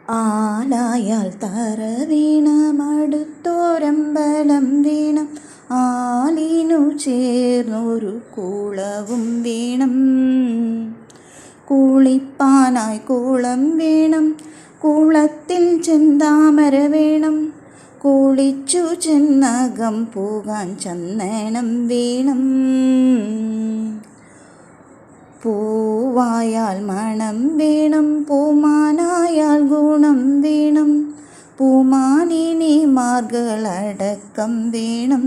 ആലായാൽ തറ വീണം അടുത്തോരമ്പലം വീണം ആലിനു ചേർന്നൊരു കുളവും വീണം. കുളിപ്പാനായി കുളം വേണം, കുളത്തിൽ ചെന്താമര വേണം, കുളിച്ചു ചെന്നകം പോകാൻ ചന്ദനം വേണം. പൂവായാൽ മണം വേണം, പൂമാനായാൽ ഗുണം വേണം, പൂമാനിനി മാർഗളടക്കം വേണം.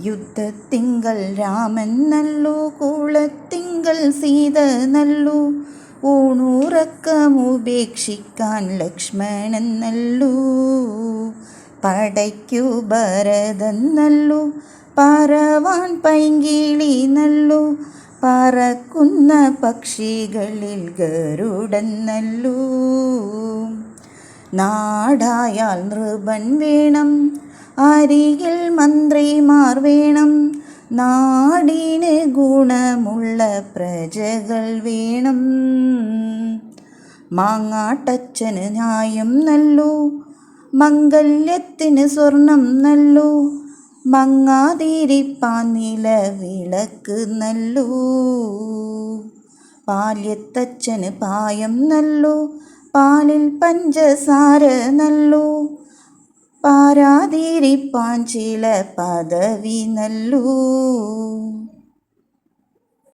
യുദ്ധത്തിങ്കൽ രാമൻ നല്ലു, കുളത്തിങ്കൽ സീത നല്ലു, ഊണുറക്കമുപേക്ഷിക്കാൻ ലക്ഷ്മണൻ നല്ലു. പടയ്ക്കു ഭരതൻ നല്ലു, പറവാൻ പൈങ്കിളി നല്ലു, പറക്കുന്ന പക്ഷികളിൽ ഗരുഡൻ നല്ലു. നാടായാൽ നൃപൻ വേണം, അരികിൽ മന്ത്രിമാർ വേണം, നാടിന് ഗുണമുള്ള പ്രജകൾ വേണം. മാങ്ങാട്ടച്ചന് ന്യായം നല്ലു, മംഗല്യത്തിന് സ്വർണം നല്ലു, മങ്ങാതിരിപ്പാൻ നിലവിളക്ക് നല്ലു. പാല്യത്തച്ഛന് പായം നല്ലു, പാലിൽ പഞ്ചസാര നല്ലു, പാരാതിരിപ്പാൻ ചില പദവി നല്ലു.